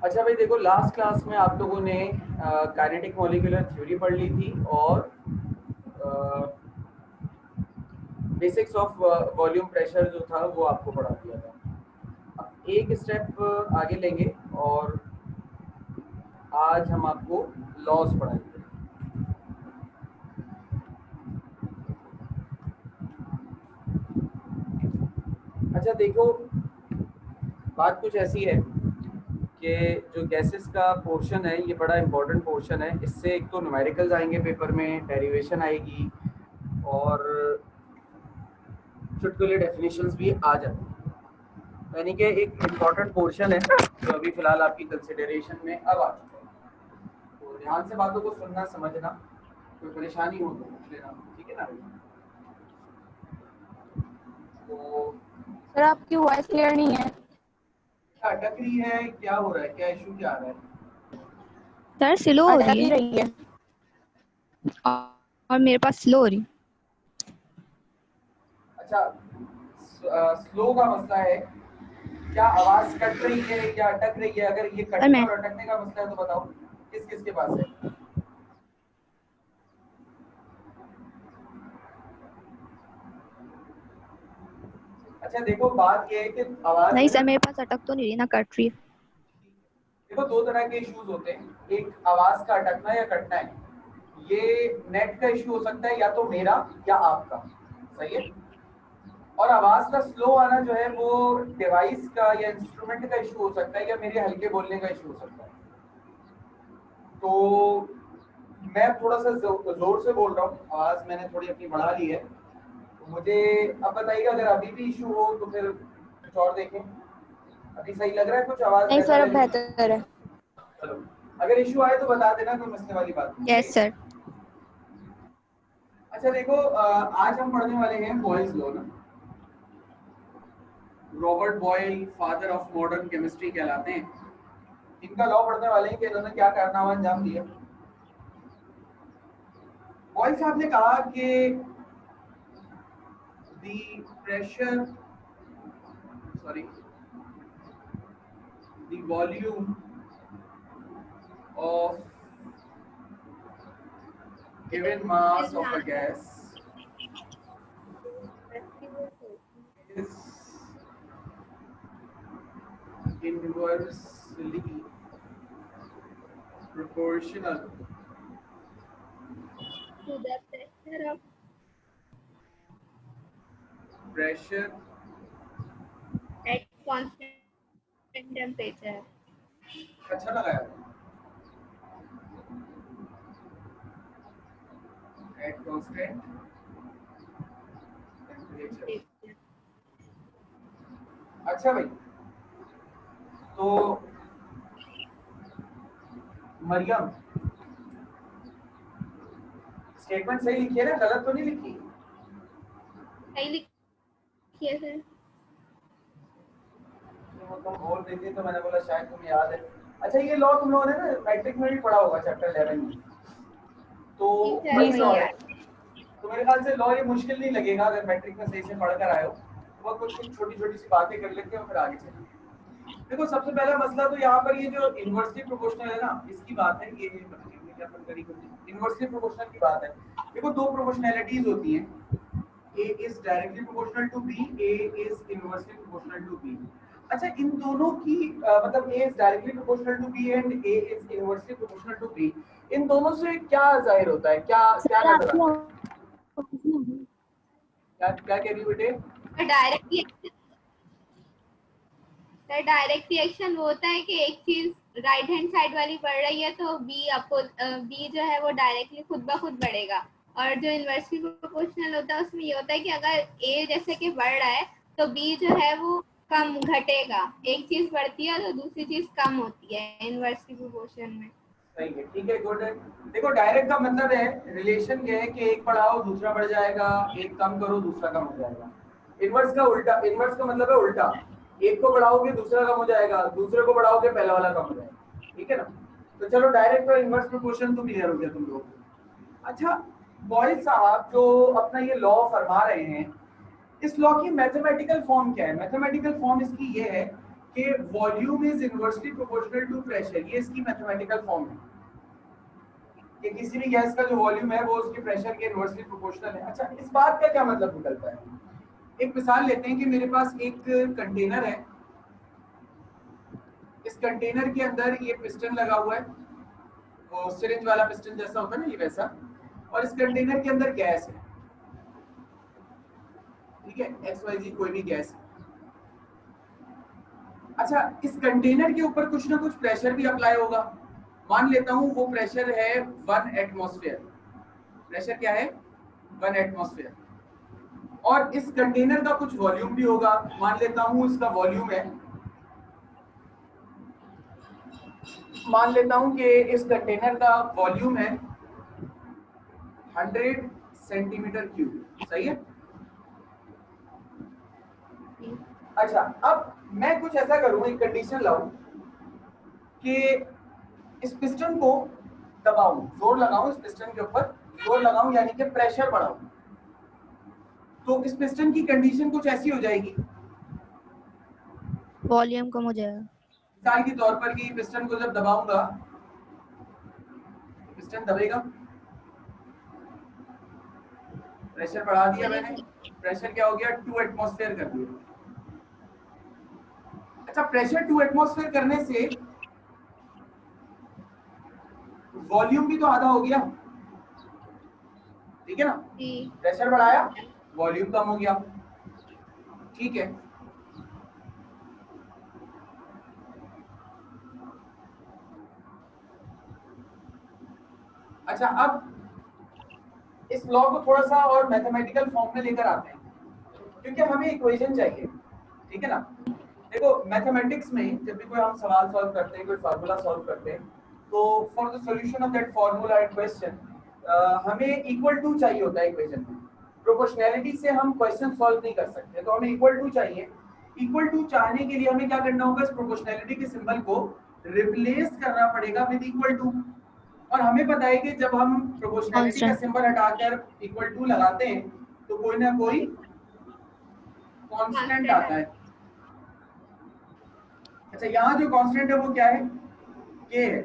अच्छा भाई देखो, लास्ट क्लास में आप लोगों ने काइनेटिक मॉलिक्यूलर थ्योरी पढ़ ली थी और बेसिक्स ऑफ वॉल्यूम प्रेशर जो था वो आपको पढ़ा दिया था। अब एक स्टेप आगे लेंगे और आज हम आपको लॉज पढ़ाएंगे। अच्छा देखो, बात कुछ ऐसी है कि जो गैसेस का पोर्शन है ये बड़ा इंपॉर्टेंट पोर्शन है। इससे एक तो न्यूमेरिकल्स आएंगे पेपर में, डेरिवेशन आएगी और चुटकुले डेफिनेशंस भी आ जाते हैं, यानी कि एक इम्पॉर्टेंट पोर्शन है जो अभी फिलहाल आपकी कंसिडरेशन में अब आ चुका है। तो ध्यान से बातों को सुनना, समझना, कोई परेशानी हो तो पूछ लेना, ठीक है ना भाई? तो सर आपकी वॉइस क्लियर नहीं है। क्या अटक रही है, क्या हो रहा है, क्या इशू क्या आ रहा है? सर स्लो हो अटक रही ही है रही है और मेरे पास स्लो हो रही। अच्छा, स्लो का मसला है, क्या आवाज कट रही है या अटक रही है? अगर ये कटने मैं और अटकने का मसला है तो बताओ किस किस के पास है? अच्छा देखो, बात ये है कि आवाज नहीं में सर, मेरे पास अटक तो नहीं रही, ना कट रही है। देखो, दो तरह के इश्यूज होते हैं, एक आवाज का अटकना या कटना है। ये नेट का इशू हो सकता है, या तो मेरा या आपका, सही है। और आवाज का स्लो आना जो है वो डिवाइस का या इंस्ट्रूमेंट का इशू हो सकता है, या मेरे हल्के बोलने का इशू हो सकता है। तो मैं थोड़ा सा जोर से बोल रहा हूँ, आवाज मैंने थोड़ी अपनी बढ़ा ली है। तो मुझे अब बताइएगा अगर अभी भी इशू हो तो फिर कुछ और देखें। अभी सही लग रहा है? कुछ आवाज नहीं सर, अब बेहतर है? बेहतर है। चलो, अगर इशू आए तो बता देना, कोई मसले वाली बात नहीं। Yes sir. अच्छा देखो, आज हम पढ़ने वाले हैं बॉयल्स लॉ ना। Robert Boyle father of modern chemistry कहलाते हैं। इनका लॉ पढ़ने वाले हैं कि इन्होंने क्या कारनामा अंजाम दिया। बॉयल साहब ने कहा कि the pressure, sorry, the volume of given mass of a gas is inversely proportional to the pressure at constant temperature. अच्छा लगा यार, at constant temperature। अच्छा भाई, तो मरियम स्टेटमेंट सही लिखी है ना, गलत तो नहीं लिखी? सही लिखिए सर। तुम बोल रही थी तो मैंने बोला शायद तुम्हें याद है। अच्छा, ये लॉ तुम लोगों ने ना मैट्रिक में भी पढ़ा होगा, चैप्टर 11 में। तो वही लॉ है। तो मेरे ख्याल से लॉ ये मुश्किल नहीं लगेगा अगर मैट्रिक में सही से पढ़ कर आए हो। तो वह कुछ कुछ छोटी छोटी सी बातें कर लेते हैं और फिर आगे चलेंगे। देखो, सबसे पहला मसला तो यहाँ पर ये जो इनवर्सली प्रोपोर्शनल है ना, इसकी बात है। ये इनवर्सली प्रोपोर्शनल की बात है। देखो, दो प्रोपोर्शनैलिटीज होती हैं, A is directly proportional to B, A is inversely proportional to B। अच्छा, इन दोनों की मतलब A is directly proportional to B and A is inversely proportional to B, इन दोनों से क्या जाहिर होता है, क्या क्या नजर आता है? क्या कह रही हो बेटे? डायरेक्ट रिएक्शन वो होता है कि एक चीज राइट हैंड साइड वाली बढ़ रही है तो बी जो है वो डायरेक्टली खुद ब खुद बढ़ेगा। और जो इनवर्सली प्रोपोर्शनल होता है उसमें ये होता है कि अगर ए जैसे कि बढ़ रहा है तो बी जो है वो कम घटेगा। एक चीज बढ़ती है तो दूसरी चीज कम होती है इनवर्सली प्रोपोर्शन में। सही है, ठीक है, गुड है। देखो, डायरेक्ट का मतलब है रिलेशन ये है कि एक बढ़ाओ दूसरा बढ़ जाएगा, एक कम करो दूसरा कम हो जाएगा। इनवर्स का उल्टा, इनवर्स का मतलब है उल्टा, एक को बढ़ाओगे दूसरा कम हो जाएगा, दूसरे को बढ़ाओगे पहला वाला कम हो जाएगा, ठीक है ना? तो चलो, डायरेक्ट और इनवर्स प्रोपोर्शन तो क्लियर हो गया तुम लोग। अच्छा, बॉयल साहब जो अपना ये लॉ फरमा रहे हैं, इस लॉ की मैथमेटिकल फॉर्म क्या है? मैथमेटिकल फॉर्म इसकी ये है कि volume is inversely proportional to pressure, ये इसकी मैथमेटिकल फॉर्म है कि किसी भी गैस का जो वॉल्यूम है वो उसके प्रेशर के इनवर्सली प्रोपोर्शनल है। अच्छा, इस बात का क्या मतलब निकलता है? एक मिसाल लेते हैं कि मेरे पास एक कंटेनर है, इस कंटेनर के अंदर ये पिस्टन लगा हुआ है, वो सिरिंज वाला पिस्टन जैसा होता है ना, ये वैसा, और इस कंटेनर के अंदर गैस है, ठीक है, XYZ कोई भी गैस है। अच्छा, इस कंटेनर के ऊपर कुछ ना कुछ प्रेशर भी अप्लाई होगा। मान लेता हूं वो प्रेशर है 1 एटमॉस्फेयर। प्रेशर क्या है? 1 एटमॉस्फेयर। और इस कंटेनर का कुछ वॉल्यूम भी होगा, मान लेता हूं इसका वॉल्यूम है, मान लेता हूं कि इस कंटेनर का वॉल्यूम है 100 सेंटीमीटर क्यूब, सही है? अच्छा, अब मैं कुछ ऐसा करूं, एक कंडीशन लाऊं कि इस पिस्टन को दबाऊं, जोर लगाऊं, इस पिस्टन के ऊपर जोर लगाऊं, यानी कि प्रेशर बढ़ाऊं, तो इस पिस्टन की कंडीशन कुछ ऐसी हो जाएगी, वॉल्यूम कम हो जाएगा। मिसाल के तौर पर कि पिस्टन को जब दबाऊंगा, पिस्टन दबेगा, प्रेशर बढ़ा दिया मैंने, प्रेशर क्या हो गया? 2 एटमॉस्फेयर कर दिया। अच्छा, प्रेशर 2 एटमॉस्फेयर करने से वॉल्यूम भी तो आधा हो गया, ठीक है ना? प्रेशर बढ़ाया, वॉल्यूम कम हो गया, ठीक है। अच्छा, अब इस लॉ को थोड़ा सा और मैथमेटिकल फॉर्म में लेकर आते हैं, क्योंकि हमें इक्वेशन चाहिए, ठीक है ना? देखो, मैथमेटिक्स में जब भी कोई हम सवाल सॉल्व करते हैं, कोई फार्मूला सॉल्व करते हैं, तो for the solution of that formula and question हमें इक्वल टू चाहिए होता है इक्वेशन में। प्रोपोर्शनैलिटी से हम क्वेश्चन सॉल्व नहीं कर सकते, तो हमें इक्वल टू चाहिए। इक्वल टू चाहने के लिए हमें क्या करना होगा? इस प्रोपोर्शनैलिटी के सिंबल को रिप्लेस करना पड़ेगा विद इक्वल टू। और हमें पता है कि जब हम प्रोपोर्शनैलिटी का सिंबल हटाकर इक्वल टू लगाते हैं तो कोई ना कोई कांस्टेंट आता है। अच्छा, यहाँ जो कांस्टेंट है वो क्या है? के है।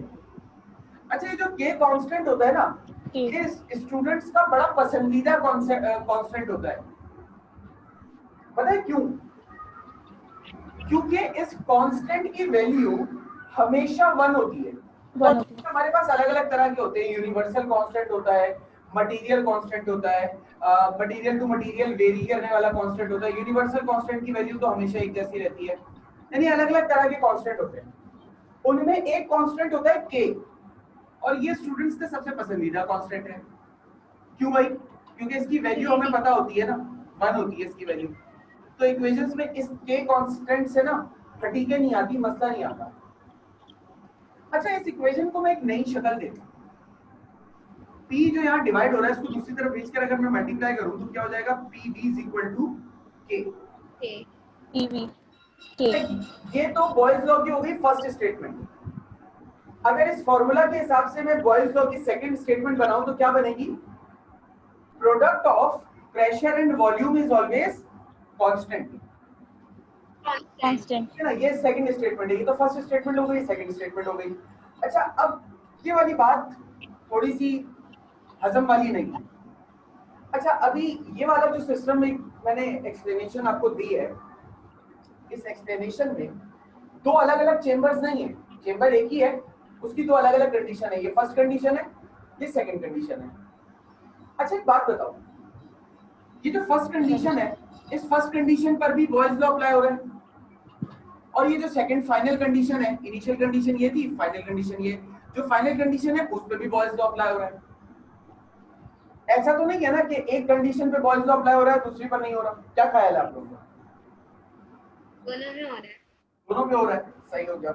अच्छा, ये जो के कांस्टेंट होता है ना, ये स्टूडेंट्स का बड़ा पसंदीदा कांस्टेंट होता है। पता है क्यों? क्योंकि इस कांस्टेंट की वैल्यू हमेशा 1 होती है। और हमारे पास अलग अलग तरह के होते हैं, यूनिवर्सल कांस्टेंट होता है, मटेरियल कांस्टेंट होता है, मटेरियल टू मटेरियल वेरी करने वाला कांस्टेंट होता है। यूनिवर्सल कांस्टेंट की वैल्यू तो हमेशा एक जैसी रहती है, यानी अलग अलग तरह के कांस्टेंट होते हैं। उनमें एक कांस्टेंट होता है के, और ये स्टूडेंट्स का सबसे पसंदीदा कांस्टेंट है। क्यों भाई? क्योंकि इसकी वैल्यू हमें पता होती है ना, 1 होती है इसकी वैल्यू। तो इक्वेशंस में इस के कांस्टेंट से ना फटीके नहीं आती, मसला नहीं आता। अच्छा, इस इक्वेशन को मैं एक नई शक्ल देता हूं। P जो यहाँ डिवाइड हो रहा है, इसको दूसरी तरफ भेज कर अगर मैं मल्टीप्लाई करूं तो क्या हो जाएगा? PV is equal to K। PV K। ये तो बॉयज लॉ की हो गई फर्स्ट स्टेटमेंट। अगर इस फॉर्मूला के हिसाब से मैं बॉयज लॉ की सेकंड स्टेटमेंट बनाऊं तो क्या बनेगी? Product of pressure and volume is always constant. Constant है ना? ये सेकंड स्टेटमेंट है, ये तो फर्स्ट स्टेटमेंट हो गई, सेकंड स्टेटमेंट हो गई। अच्छा, अब ये वाली बात थोड़ी सी हजम वाली नहीं है। अच्छा, अभी ये वाला जो सिस्टम में मैंने एक्सप्लेनेशन आपको दी है, इस एक्सप्लेनेशन में दो अलग अलग चेंबर्स नहीं है, चेंबर एक ही है, उसकी दो अलग अलग कंडीशन है। ये फर्स्ट कंडीशन है, ये सेकंड कंडीशन है। अच्छा, एक बात बताओ, ये जो फर्स्ट कंडीशन है, इस फर्स्ट कंडीशन पर भी बॉयज लॉ अप्लाई हो रहा है, और ये जो सेकंड फाइनल कंडीशन है, इनिशियल कंडीशन ये थी, फाइनल कंडीशन ये, जो फाइनल कंडीशन है उस पर भी बॉयज लॉ अप्लाई हो रहा है। ऐसा तो नहीं है ना कि एक कंडीशन पे बॉयज लॉ अप्लाई हो रहा है, दूसरी पर नहीं हो रहा? क्या ख्याल है आप लोगों का? दोनों में हो रहा है। दोनों में हो रहा है, सही हो गया।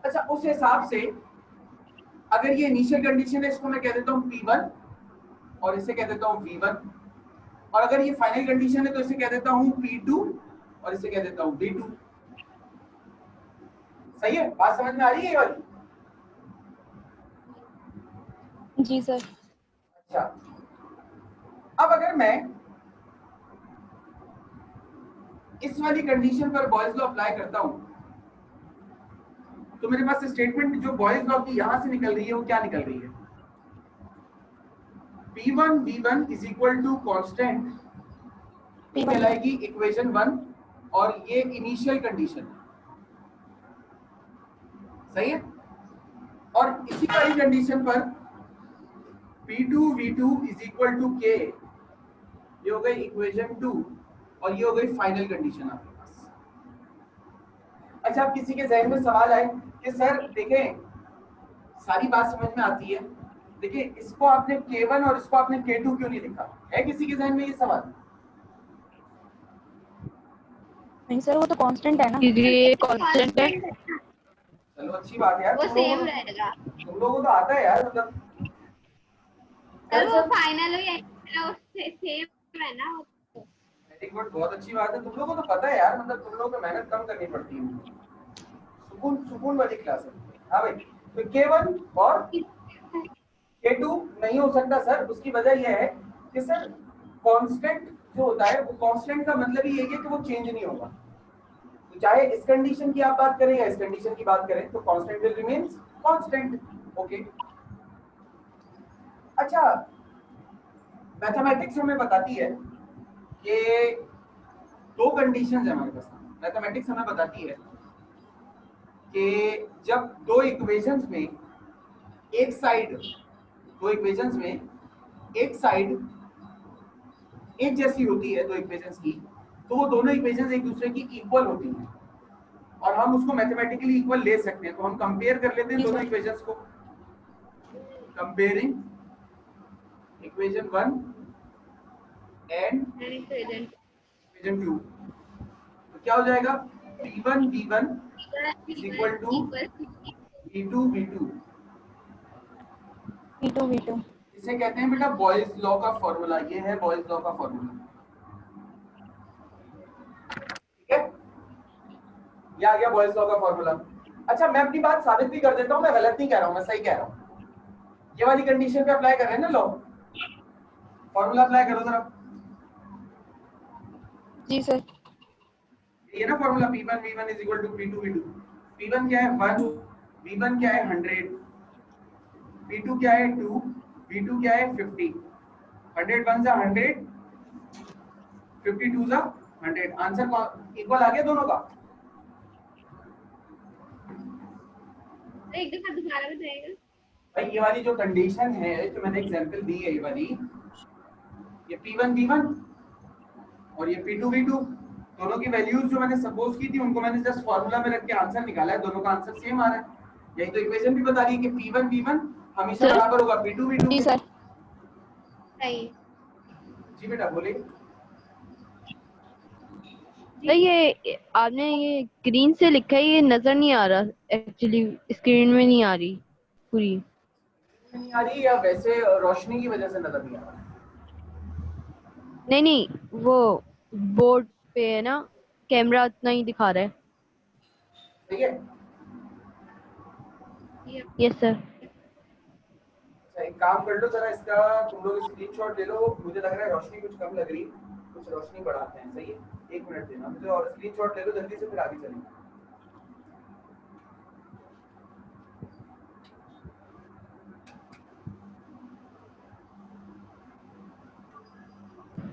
अच्छा, उस हिसाब से अगर ये इनिशियल कंडीशन है, इसको मैं कह देता हूँ P1 और इसे कह देता हूँ V1, और अगर ये फाइनल कंडीशन है तो इसे कह देता हूँ P2 और इसे कह देता हूँ V2। सही है? बात समझ में आ रही है ये वाली? जी सर। अच्छा, अब अगर मैं इस वाली कंडीशन पर बॉयज लॉ अप्लाई करता हूं तो मेरे पास स्टेटमेंट जो बॉयज लॉ की यहां से निकल रही है वो क्या निकल रही है, P1 V1 is equal to constant, ये कहलाएगी इक्वेशन 1 और ये इनिशियल कंडीशन सही है। और इसी वाली कंडीशन पर P2 V2 is equal to K, ये हो गई इक्वेशन 2 और ये हो गई फाइनल कंडीशन आपके पास। अच्छा, अब किसी के जहन में सवाल आए कि सर देखें सारी बात समझ में आती है, देखिए इसको आपने K1 और इसको आपने K2 क्यों नहीं लिखा, है किसी के जहन में ये सवाल? नहीं सर, वो तो कांस्टेंट है ना। ये कांस्टेंट है। चलो अच्छी बात है यार, वो सेम रहेगा। तुम लोगों को तो आता है यार, मतलब सर वो फाइनल हो सेम है ना। एक मिनट, बहुत अच्छी बात है, तुम लोगों को तो पता है यार, मतलब तुम लोगों को मेहनत कम करनी पड़ती है, सुकून वाली क्लास है। हाँ भाई, तो K1 और K2 नहीं हो सकता सर, उसकी वजह यह है कि सर कांस्टेंट जो होता है वो कांस्टेंट का मतलब ही ये है कि वो चेंज नहीं होगा, तो चाहे इस कंडीशन की आप बात करें या इस कंडीशन की बात करें तो constant will remains constant. Okay, अच्छा मैथमेटिक्स हमें बताती है कि दो कंडीशंस है हमारे पास। मैथमेटिक्स हमें बताती है कि जब दो इक्वेशंस में एक साइड एक जैसी होती है दो इक्वेशंस की, तो वो दोनों इक्वेशंस एक दूसरे की इक्वल होती हैं और हम उसको मैथमेटिकली इक्वल ले सकते हैं। तो हम कंपेयर कर लेते हैं दोनों इक्वेशंस को, कंपेयरिंग इक्वेशन 1 एंड इक्वेशन 2, तो क्या हो जाएगा, P1 V1 is equal to P2 V2। P2 V2 इसे कहते हैं बेटा बॉयज लॉ का फॉर्मूला, ये है बॉयज लॉ का फॉर्मूला, ठीक है, ये आ गया बॉयज लॉ का फॉर्मूला। अच्छा, मैं अपनी बात साबित भी कर देता हूँ, मैं गलत नहीं कह रहा हूँ, मैं सही कह रहा हूँ। ये वाली कंडीशन पे अप्लाई कर रहे हैं ना लॉ, फॉर्मूला अप्लाई करो जरा। जी सर। ये ना formula P1 V1 is equal to P2 V2। P1 क्या है 1, V1 क्या है 100, P2 क्या है 2, V2 क्या है 50। 100 1 जा 100, 50 2 जा 100, आंसर इक्वल आ गया दोनों का। एक दफा दोबारा बताइएगा भाई ये वाली जो कंडीशन है जो मैंने एग्जांपल दी है, ये वाली, ये P1 V1 और ये P2 V2, दोनों की वैल्यूज जो मैंने सपोज की थी उनको मैंने जस्ट फार्मूला में रख के आंसर निकाला है, दोनों का आंसर सेम आ रहा है। यही तो इक्वेशन भी बता रही है कि P1 V1 हमेशा बराबर होगा P2 V2। जी सर। सही। जी बेटा बोलिए। ये आपने ये ग्रीन से लिखा है, ये नजर नहीं आ रहा एक्चुअली, स्क्रीन में नहीं आ रही पूरी। नहीं आ रही या वैसे रोशनी की वजह से नजर नहीं आ रहा? नहीं, वो बोर्ड पे है ना, कैमरा उतना ही दिखा रहा है। ठीक है, यस सर। अच्छा एक काम कर लो जरा, इसका तुम लोग स्क्रीनशॉट ले लो, मुझे लग रहा है रोशनी कुछ कम लग रही है, कुछ रोशनी बढ़ाते हैं। सही है, एक मिनट देना मुझे और स्क्रीनशॉट ले लो जल्दी से, फिर आगे चलेंगे।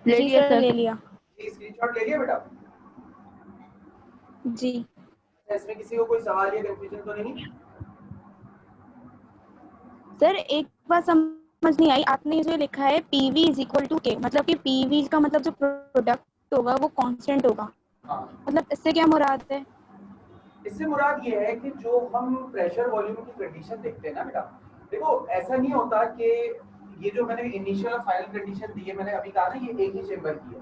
ले जी लिया सर, सर। ले लिया। जी स्क्रीनशॉट ले लिया बेटा? जी इसमें किसी को कोई सवाल या कंफ्यूजन तो नहीं? सर, एक बात समझ नहीं आई, आपने जो लिखा है PV is equal to K, मतलब कि PV का मतलब जो प्रोडक्ट होगा वो कांस्टेंट होगा, हाँ, मतलब इससे क्या मुराद है? इससे मुराद ये है कि जो हम प्रेशर वॉल्यूम की कंडीशन देखते हैं ना बेटा, देखो ऐसा नहीं होता कि ये जो मैंने इनिशियल और फाइनल कंडीशन दी है, मैंने अभी कहा ना ये एक ही चेंबर की है,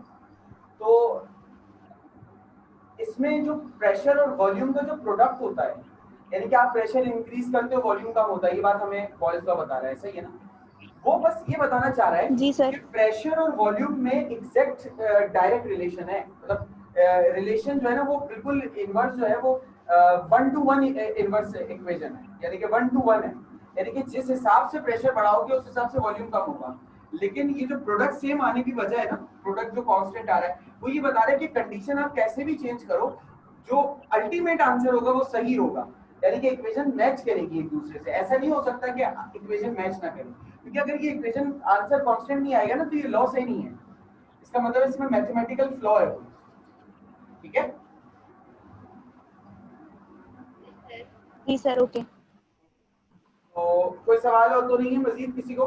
तो इसमें जो प्रेशर और वॉल्यूम का जो प्रोडक्ट होता है, यानी कि आप प्रेशर इंक्रीज करते हो वॉल्यूम कम होता है, ये बात हमें बॉयल्स लॉ बता रहा है, सही है ना? वो बस ये बताना चाह रहा है जी सर। कि प्रेशर और वॉल्यूम में एग्जैक्ट डायरेक्ट रिलेशन है, मतलब रिलेशन जो है ना वो बिल्कुल इनवर्स जो है वो 1-to-1 इनवर्स इक्वेशन है, यानी कि 1-to-1 है, यानी कि जिस हिसाब से प्रेशर बढ़ाओगे उस हिसाब से वॉल्यूम कम होगा। लेकिन ये जो प्रोडक्ट सेम आने की वजह है ना, प्रोडक्ट जो कांस्टेंट आ रहा है, वो ये बता रहा है कि कंडीशन आप कैसे भी चेंज करो, जो अल्टीमेट आंसर होगा वो सही होगा। यानी कि इक्वेशन मैच करेगी एक दूसरे से। ऐसा नहीं हो सकता कि इक्वेशन मैच ना करे, क्योंकि अगर ये इक्वेशन आंसर कांस्टेंट नहीं आएगा ना तो ये लॉ सही नहीं है, इसका मतलब इसमें मैथमेटिकल फ्लॉ है। ठीक है जी सर, ओके। तो कोई सवाल हो तो नहीं है मजीद किसी को?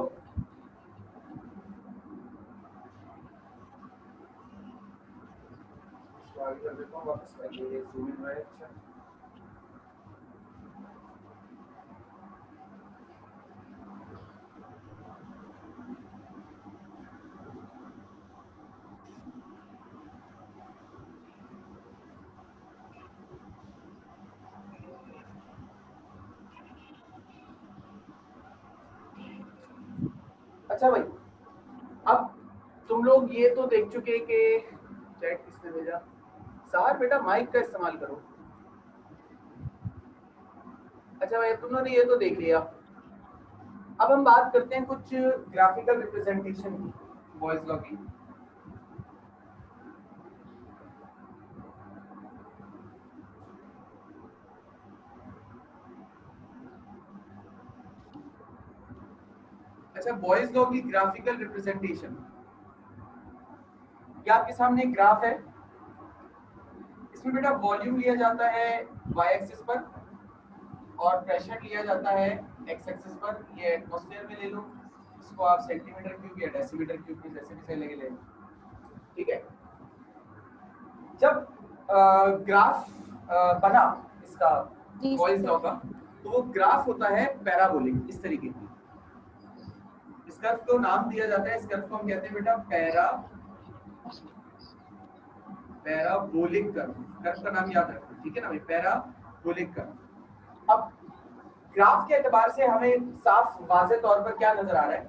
आगे कर देता हूँ वापस ये जूम इन है। अच्छा अच्छा भाई, अब तुम लोग ये तो देख चुके कि चैट किसने भेजा, सार बेटा माइक का इस्तेमाल करो। अच्छा भाई, तुम लोगों ने ये तो देख लिया। अब हम बात करते हैं कुछ ग्राफिकल रिप्रेजेंटेशन की बॉयज लॉ की। अच्छा, बॉयज लॉ की ग्राफिकल रिप्रेजेंटेशन, ये आपके सामने एक ग्राफ है। इसमें बेटा वॉल्यूम लिया जाता है y एक्सिस पर और प्रेशर लिया जाता है x एक्सिस पर। ये एटमॉस्फेयर में ले लो, इसको आप सेंटीमीटर क्यूब या डेसीमीटर क्यूब में जैसे भी सही लगे ले लो। ठीक है, जब ग्राफ बना इसका जी बॉयज लॉ सर। का, तो वो ग्राफ होता है पैराबोलिक इस तरीके की। इस कर्व को नाम दिया जाता है, इस कर्व को हम कहते हैं बेटा पैराबोलिक कर्व। कर्व का नाम याद रखना, ठीक है ना भाई, पैराबोलिक कर्व। अब ग्राफ के एतबार से हमें साफ वाज़ेह तौर पर क्या नजर आ रहा है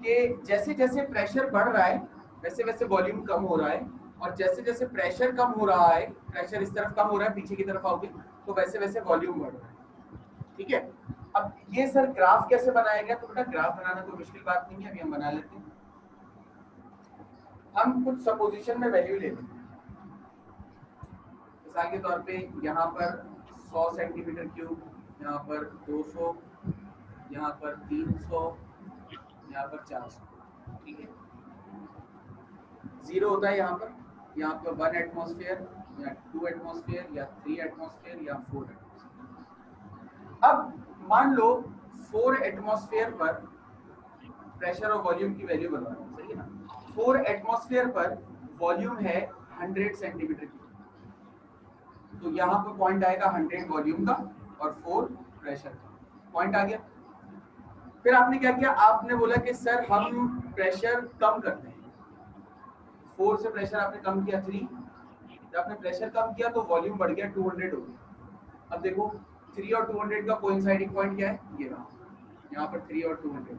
कि जैसे जैसे प्रेशर बढ़ रहा है वैसे वैसे वॉल्यूम कम हो रहा है, और जैसे जैसे प्रेशर कम हो रहा है, प्रेशर इस तरफ कम हो रहा है, पीछे की तरफ आओगे तो वैसे वैसे वॉल्यूम बढ़ रहा है। ठीक है, अब ये सर ग्राफ कैसे बनाया गया? तो बेटा ग्राफ बनाना कोई मुश्किल बात नहीं है, अभी हम बना लेते हैं। हम कुछ सपोजिशन में वैल्यू लेते हैं। मिसाल के तौर पे यहाँ पर 100 सेंटीमीटर क्यूब, यहाँ पर 200, यहाँ पर 300, यहाँ पर 400। ठीक है, जीरो होता है यहाँ पर 1 एटमॉस्फेयर या 2 एटमॉस्फेयर या 3 एटमॉस्फेयर या 4 एटमॉस्फेयर। अब मान लो 4 एटमॉस्फेयर पर प्रेशर और वॉल्यूम की वैल्यू बनवा रहे हैं, सही है ना। 4 एटमॉस्फेयर पर वॉल्यूम है 100 सेंटीमीटर क्यूब, तो यहाँ पर पॉइंट आएगा 100 वॉल्यूम का और 4 प्रेशर का पॉइंट आ गया। फिर आपने क्या किया, आपने बोला कि सर हम प्रेशर कम करते हैं। 4 से प्रेशर आपने कम किया 3, जब आपने प्रेशर कम किया तो वॉल्यूम बढ़ गया 200 हो गया। अब देखो 3 और 200 का कोइंसाइडिंग पॉइंट क्या है, ये रहा, यहाँ पर 3 और 200।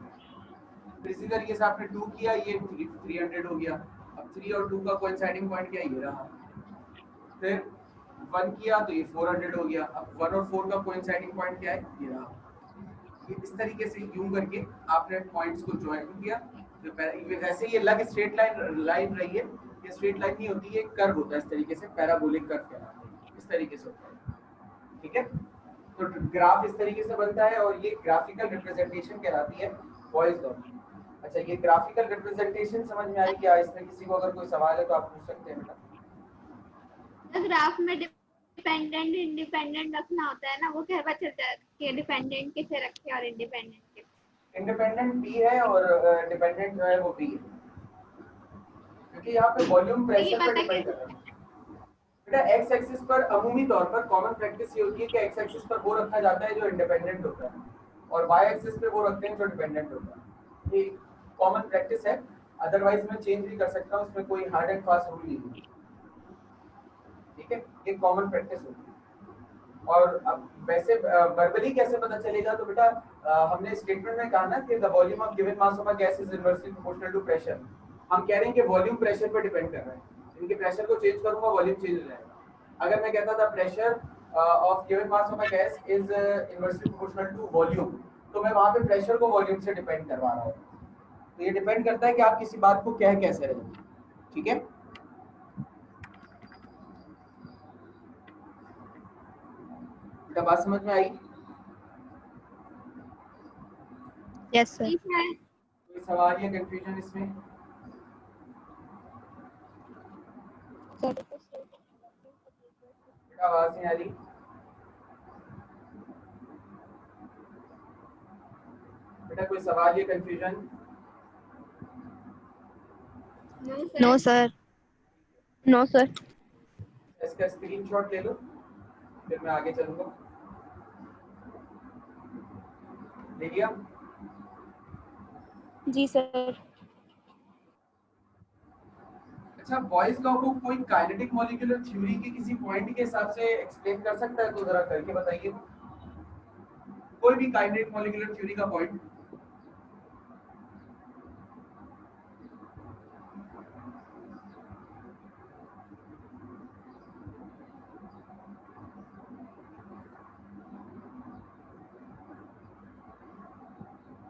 फिर इसी तरीके से आपने 2 किया, ये 300 हो गया। अब 3 और 2 का कोइंसाइडिंग पॉइंट क्या है, ये रहा। फिर 1 किया तो ये 400 हो गया। अब 1 और 4 का कोइंसाइडिंग पॉइंट क्या है, ये रहा। इस तरीके से यूं करके आपने पॉइंट्स को ज्वाइन किया। तो वैसे ये लग स्ट्रेट लाइन रही है, ये स्ट्रेट लाइन नहीं होती, ये कर्व होता है। इस तरीके से पैराबोलिक कर्व कहलाता है, इस तरीके से होता है। ठीक है, तो ग्राफ इस तरीके से बनता है और ये ग्राफिकल रिप्रेजेंटेशन कहलाती है बॉयज लॉ। अच्छा, ये ग्राफिकल रिप्रेजेंटेशन समझ में आई क्या? इसमें किसी को अगर कोई सवाल है तो आप पूछ सकते हैं बेटा। ग्राफ में डिपेंडेंट इंडिपेंडेंट रखना होता है ना, वो क्या पता चलता है कि डिपेंडेंट किसे रखे और इंडिपेंडेंट किसे? इंडिपेंडेंट बी है और डिपेंडेंट जो है वो बी है, क्योंकि यहाँ पे वॉल्यूम प्रेशर पर डिपेंड कर रहा है। बेटा एक्स एक्सिस पर अमूमी तौर पर कॉमन प्रैक्टिस ये होती है कि एक्स एक्सिस पर वो रखा जाता है जो इंडिपेंडेंट होता है और वाई एक्सिस पे वो रखते हैं जो डिपेंडेंट होता है। ये कॉमन प्रैक्टिस है, अदरवाइज मैं चेंज भी कर सकता हूँ, उसमें कोई हार्ड एंड फास्ट रूल नहीं है। ठीक है, ये कॉमन प्रैक्टिस होती है। और अब वैसे वर्बली कैसे पता चलेगा? तो बेटा हमने स्टेटमेंट में कहा ना कि the volume of given mass of a gas is inversely proportional to pressure. हम कह रहे हैं कि वॉल्यूम प्रेशर पर डिपेंड कर रहा है, इनके प्रेशर को चेंज करूंगा वॉल्यूम चेंज हो जाएगा। अगर मैं कहता था pressure of given mass of a gas is inversely proportional to volume, तो मैं वहां पे प्रेशर को वॉल्यूम से डिपेंड करवा रहा हूँ। तो ये डिपेंड करता है कि आप किसी बात को कह कैसे रहे हैं। ठीक है, बेटा बात समझ में आई? Yes sir. ठीक है। कोई सवाल या कंफ्यूजन इसमें? बेटा आवाज नहीं आ रही। बेटा कोई सवाल या confusion? No sir. No sir. इसका स्क्रीनशॉट ले लो, फिर मैं आगे चलूंगा। ले लिया? जी सर। अच्छा, बॉयज लॉ को कोई काइनेटिक मॉलिक्यूलर थ्योरी के किसी पॉइंट के हिसाब से एक्सप्लेन कर सकता है? तो जरा करके बताइए। कोई भी काइनेटिक मॉलिक्यूलर थ्योरी का पॉइंट।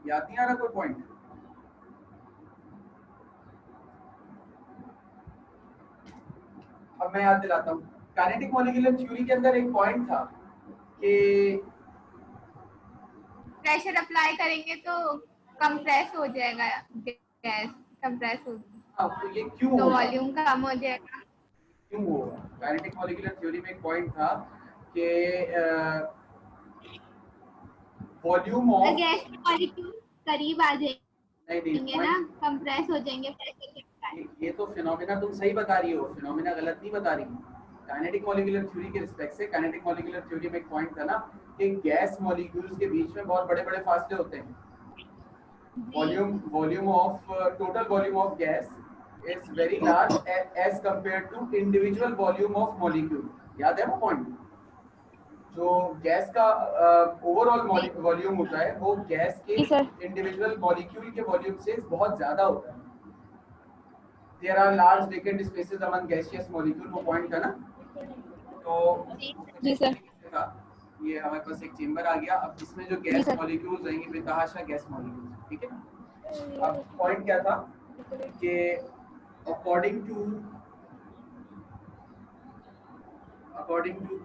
याद नहीं आ रहा कोई पॉइंट? अब मैं याद दिलाता हूँ। काइनेटिक मॉलिक्यूलर थ्योरी के अंदर एक पॉइंट था कि प्रेशर अप्लाई करेंगे तो कंप्रेस हो जाएगा गैस, कंप्रेस हो, हाँ, तो ये क्यों तो होगा? वॉल्यूम कम हो जाएगा। क्यों होगा? काइनेटिक मॉलिक्यूलर थ्योरी में एक पॉइंट था कि वॉल्यूम ऑफ, गैस मॉलिक्यूल करीब आ जाएंगे नहीं ना, point- कंप्रेस हो जाएंगे प्रेशर के कारण। ये तो फिनोमेना तुम सही बता रही हो, फिनोमेना गलत नहीं बता रही। काइनेटिक मॉलिक्यूलर थ्योरी के रिस्पेक्ट से, काइनेटिक मॉलिक्यूलर थ्योरी में एक पॉइंट था ना कि गैस मॉलिक्यूल्स के बीच में बहुत बड़े बड़े फासले होते हैं। Volume of total volume of gas is very large as compared to individual volume of molecule. याद है वो पॉइंट? जो गैस का ओवरऑल वॉल्यूम होता है वो गैस के जी सर। इंडिविजुअल मॉलिक्यूल के वॉल्यूम से बहुत ज्यादा होता है। There are large vacant spaces among gaseous molecule, वो पॉइंट था ना। तो जी सर। था, ये हमारे पास एक चेंबर आ गया। अब इसमें जो गैस सर। मॉलिक्यूल्स आएंगे बेतहाशा गैस मॉलिक्यूल्स, ठीक है। अब पॉइंट क्या था कि अकॉर्डिंग टू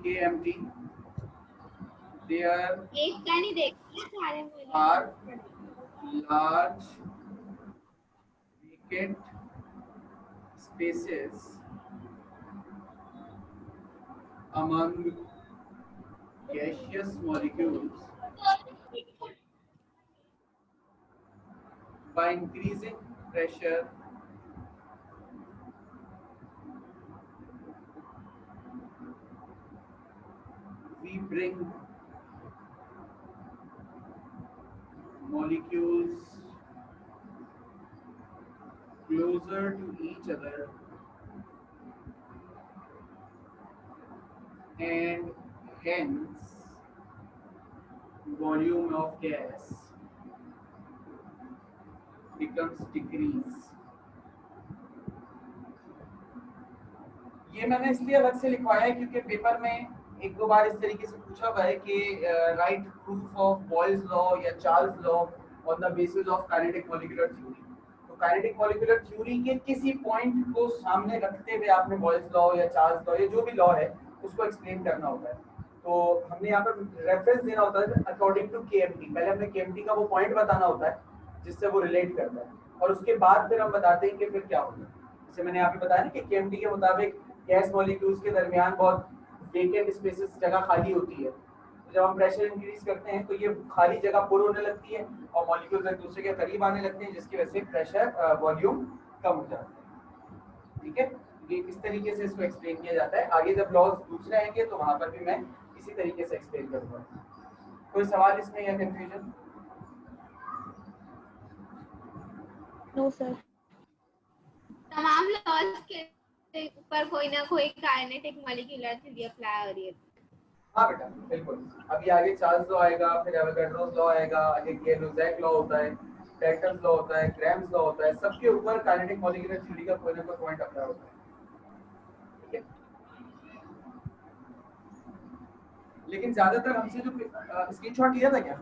KMT there एक का नहीं देखना सारे are large vacant spaces among gaseous molecules. By increasing pressure, we bring molecules closer to each other and hence volume of gas becomes decrease. ये मैंने इसलिए अलग से लिखवाया है क्योंकि पेपर में एक दो बार इस तरीके से पूछा हुआ है कि right proof of Boyle's law या Charles law on the basis of kinetic molecular theory. तो काइनेटिक मॉलिक्यूलर थ्योरी के किसी पॉइंट को सामने रखते हुए आपने बॉयल्स लॉ या चार्ल्स लॉ या जो भी लॉ है उसको एक्सप्लेन करना होता है। तो हमने यहाँ पर रेफरेंस देना होता है अकॉर्डिंग टू KMT। पहले हमने KMT का वो पॉइंट बताना होता है जिससे वो रिलेट करता है, और उसके बाद फिर हम बताते हैं कि फिर क्या होगा। जैसे मैंने यहाँ पे बताया ना कि KMT के मुताबिक गैस मॉलिक्यूल्स के दरमियान बहुत वेकेंट स्पेसेस, जगह खाली होती है। तो जब हम प्रेशर इंक्रीज करते हैं तो ये खाली जगह पुर होने लगती है और मॉलिक्यूल्स एक दूसरे के करीब आने लगते हैं, जिसकी वजह से प्रेशर वॉल्यूम कम हो जाता है। ठीक है, ये इस तरीके से इसको एक्सप्लेन किया जाता है। आगे जब लॉज दूसरे आएंगे तो वहां पर भी मैं इसी तरीके से एक्सप्लेन करूंगा। कोई सवाल इसमें या कंफ्यूजन? No sir. तमाम लॉज के ऊपर कोई ना कोई काइनेटिक मॉलिक्यूलर थ्योरी अप्लाई हो रही है। हाँ बेटा बिल्कुल। अभी आगे चार्ल्स लॉ आएगा, फिर एवोगाड्रोस लॉ आएगा, आगे गिब्स लॉ होता है, डाल्टन्स लॉ होता है, ग्राम्स लॉ होता है। सबके ऊपर काइनेटिक मॉलिक्यूलर थ्योरी का कोई ना कोई पॉइंट अप्लाई होता है। ठीक है, लेकिन ज्यादातर हमसे जो स्क्रीनशॉट लिया था क्या?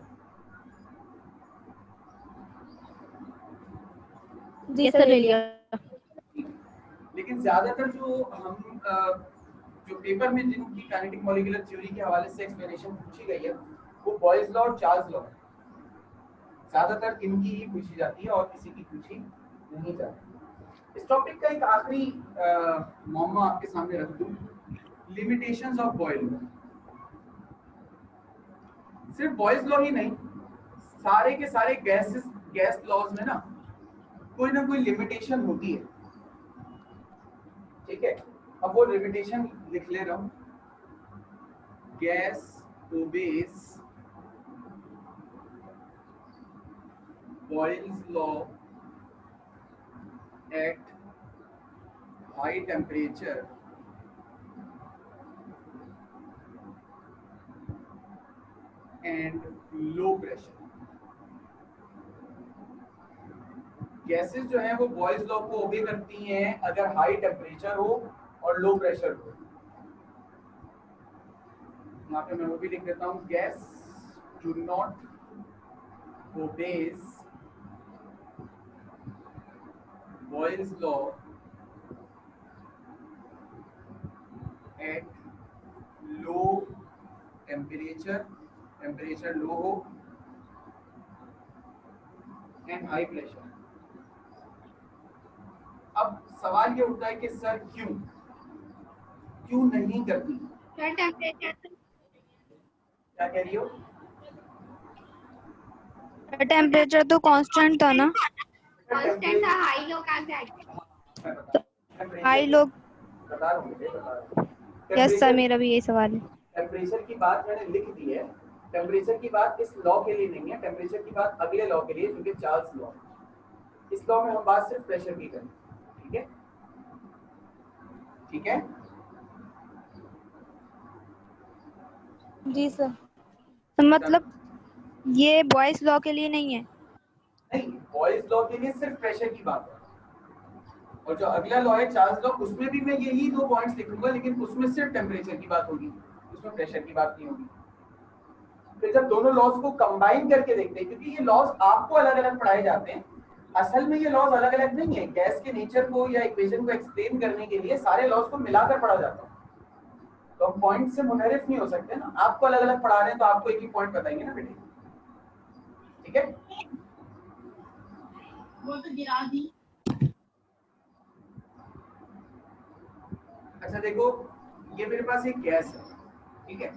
जी सर ले लिया। लेकिन ज्यादातर जो हम जो पेपर में जिनकी काइनेटिक मॉलिक्यूलर थ्योरी के हवाले से एक्सप्लेनेशन पूछी गई है वो बॉयल्स लॉ और चार्ल्स लॉ है। ज्यादातर इनकी ही पूछी जाती है और किसी की पूछी नहीं जाती। इस टॉपिक का एक आखिरी मौमा आपके सामने रख दूं, लिमिटेशंस ऑफ बॉयल लॉ। सिर्फ बॉयज लॉ ही नहीं, सारे के सारे गैस लॉज में ना कोई लिमिटेशन होती है, ठीक है। अब वो लिमिटेशन लिख ले रहा हूं, gas obeys Boyle's law at high temperature and low pressure। Gases जो है वो बॉयल्स लॉ को ओबे करती हैं अगर हाई टेम्परेचर हो और लो प्रेशर हो। यहाँ पे मैं वो भी लिख देता हूँ, gas do not obeys Boyle's law at low temperature low हो एंड हाई प्रेशर। अब सवाल ये उठता है कि सर क्यों नहीं करती? क्या कह रही हो? टेम्परेचर तो कांस्टेंट था ना, कांस्टेंट था, हाई लो कहां से आएगा? High low. बता रहा हूँ। यस सर, मेरा भी यही सवाल है। टेम्परेचर की बात मैंने लिख दी है, टेम्परेचर की बात इस लॉ के लिए नहीं है, टेम्परेचर की बात अगले लॉ के लिए जो कि चार्ल्स लॉ है। इस लॉ में हम बात सिर्फ प्रेशर की करें, ठीक है? ठीक है जी सर। तो मतलब ये बॉयज लॉ के लिए नहीं है? नहीं, बॉयज लॉ के लिए सिर्फ प्रेशर की बात है, और जो अगला लॉ है चार्ल्स लॉ, उसमें भी मैं यही 2 पॉइंट्स लिखूंगा, लेकिन उसमें सिर्फ टेम्परेचर की बात होगी, उसमें प्रेशर की बात नहीं होगी। फिर जब दोनों लॉज को कंबाइन करके देखते हैं, क्योंकि ये लॉज आपको अलग अलग पढ़ाए जाते हैं, असल में ये लॉज अलग अलग नहीं है। गैस के नेचर को या इक्वेशन को एक्सप्लेन करने के लिए सारे लॉज को मिलाकर पढ़ा जाता है, तो हम पॉइंट से मुनहरिफ नहीं हो सकते ना। आपको अलग अलग पढ़ा रहे हैं तो आपको एक ही पॉइंट बताएंगे ना बेटे, ठीक है? वो तो गिरा दी। अच्छा देखो, ये मेरे पास एक गैस है, ठीक है?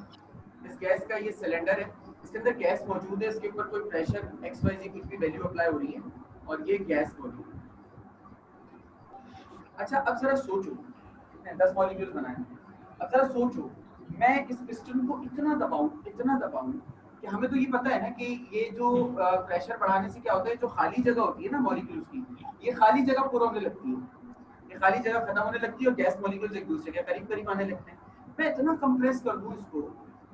इस गैस का ये सिलेंडर है, इसके अंदर गैस मौजूद है, इसके ऊपर कोई प्रेशर XYZ कुछ भी वैल्यू अप्लाई हो रही है और ये गैस मौजूद है। अच्छा अब जरा सोचो, कितने 10 मॉलिक्यूल्स बनाए हैं। अब जरा सोचो, मैं इस पिस्टन को इतना दबाऊं कि हमें तो ये पता है ना कि ये जो प्रेशर बढ़ाने से क्या होता है, जो खाली जगह होती है ना मॉलिक्यूल्स की, ये खाली जगह पूरा होने लगती है, ये खाली जगह खत्म होने लगती है और गैस मॉलिक्यूल्स एक दूसरे के करीब करीब आने लगते हैं। मैं इतना कंप्रेस कर दूं इसको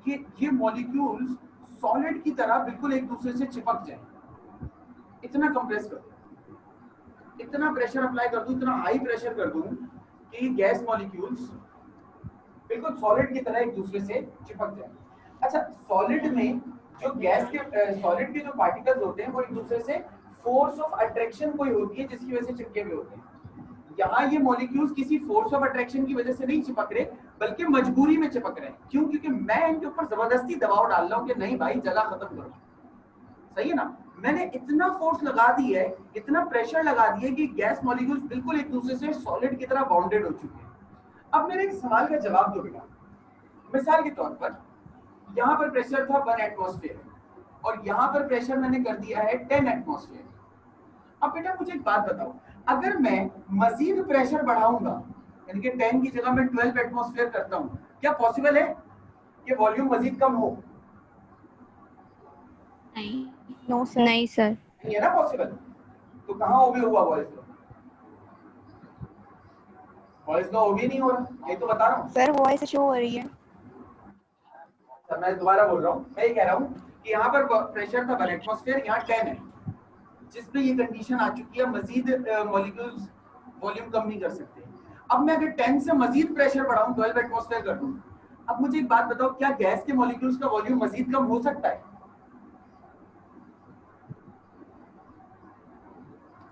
कि ये मॉलिक्यूल्स सॉलिड की तरह बिल्कुल एक दूसरे से चिपक जाए, इतना कंप्रेस कर दूं, इतना प्रेशर अप्लाई कर दूं, इतना हाई प्रेशर कर दूं कि गैस मॉलिक्यूल्स बिल्कुल सॉलिड की तरह एक दूसरे से चिपक जाए। अच्छा, सॉलिड में जो गैस के सॉलिड के जो पार्टिकल्स होते हैं वो एक दूसरे से फोर्स ऑफ अट्रैक्शन कोई होती है जिसकी वजह से चिपके हुए होते हैं। यहाँ ये मॉलिक्यूल्स किसी फोर्स ऑफ अट्रैक्शन की वजह से नहीं चिपक रहे, बल्कि मजबूरी में चिपक रहे हैं। क्यों? क्योंकि मैं इनके ऊपर जबरदस्ती दबाव डाल रहा हूँ कि नहीं भाई जगह खत्म करो, सही है ना? मैंने इतना फोर्स लगा दी है, इतना प्रेशर लगा दिया कि गैस मॉलिक्यूल्स बिल्कुल एक दूसरे से सॉलिड की तरह बाउंडेड हो चुके हैं। अब मेरे एक सवाल का जवाब दो बेटा। मिसाल के तौर पर यहाँ पर प्रेशर था 1 एटमॉस्फेयर और यहाँ पर प्रेशर मैंने कर दिया है 10 एटमॉस्फेयर। अब बेटा मुझे एक बात बताओ, अगर मैं मजीद प्रेशर बढ़ाऊंगा, यानी कि 10 की जगह मैं 12 एटमॉस्फेयर करता हूँ, क्या पॉसिबल है कि वॉल्यूम मजीद कम हो? नहीं, नो सर। नहीं सर, नहीं है ना पॉसिबल। तो कहाँ ओबे हुआ बॉयज लॉ? बॉयज लॉ ओबे नहीं हो रहा, ये तो बता रहा हूँ सर वॉइस शो हो रही है। सर मैं दोबारा बोल रहा हूँ, मैं ये कह रहा हूँ कि यहाँ पर प्रेशर था 1 एटमॉस्फेयर, यहाँ 10 है, जिसमें ये कंडीशन आ चुकी है मजीद मॉलिक्यूल्स वॉल्यूम कम नहीं कर सकते। अब मैं अगर 10 से मजीद प्रेशर बढ़ाऊं, 12 एटमॉस्फेयर कर दूं, अब मुझे एक बात बताओ, क्या गैस के मॉलिक्यूल्स का वॉल्यूम मजीद कम हो सकता है?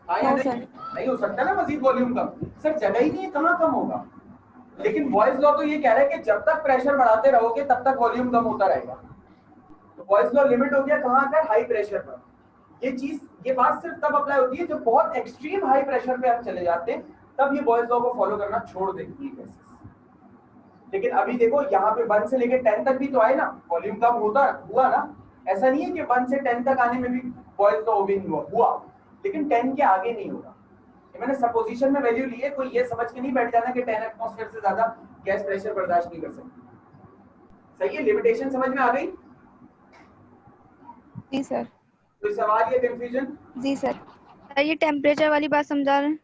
नहीं हो सकता ना मजीद वॉल्यूम कम। सर जगह ही नहीं है, कहाँ कम होगा? लेकिन बॉयज लॉ तो ये कह रहा है कि जब तक प्रेशर बढ़ाते रहोगे तब तक वॉल्यूम कम होता रहेगा। तो बॉयज लॉ लिमिट हो गया कहाँ का? हाई प्रेशर पर। ये चीज, ये बात सिर्फ तब अप्लाई होती है जब बहुत एक्सट्रीम हाई प्रेशर पे हम चले जाते हैं, तब ये बॉयज लॉ को फॉलो करना छोड़ देंगे केसेस। लेकिन अभी देखो यहाँ पे 1 से लेके 10 तक भी तो आए ना, वॉल्यूम कम होता हुआ ना, ऐसा नहीं है कि 1 से 10 तक आने में भी बॉयज लॉ ओबे हुआ, लेकिन 10 के आगे नहीं होगा। ये मैंने सपोजिशन में वैल्यू ली है, कोई ये समझ के नहीं बैठ जाना कि 10 एटमॉस्फेयर से ज्यादा गैस प्रेशर बर्दाश्त नहीं कर सकती। सही है, लिमिटेशन समझ में आ गई? जी सर। कोई सवाल या कंफ्यूजन? जी सर। ये टेम्परेचर वाली बात समझा रहे हैं?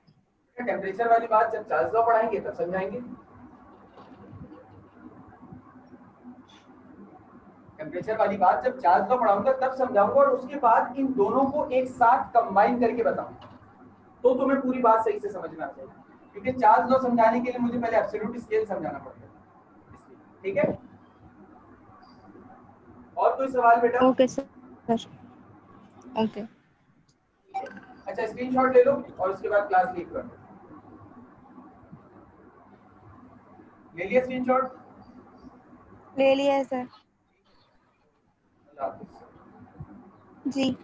टेम्परेचर वाली बात जब चार्ल्स लॉ पढ़ाएंगे तब समझाएंगे। टेम्परेचर वाली बात जब चार्ल्स लॉ पढ़ाऊंगा तब समझाऊंगा, और उसके बाद इन दोनों को एक साथ कंबाइन करके बताऊंगा, तो तुम्हें पूरी बात सही से समझ में आ जाएगी। क्योंकि चार्ल्स लॉ समझाने के लिए मुझे पहले एब्सोल्यूट स्केल समझाना पड़ेगा, ठीक है? और कोई सवाल बेटा? Okay sir. ओके। अच्छा, स्क्रीनशॉट ले लो और उसके बाद क्लास लीव कर दो। ले लिया स्क्रीनशॉट? ले लिया है सर। अल्लाह हाफिज़। जी।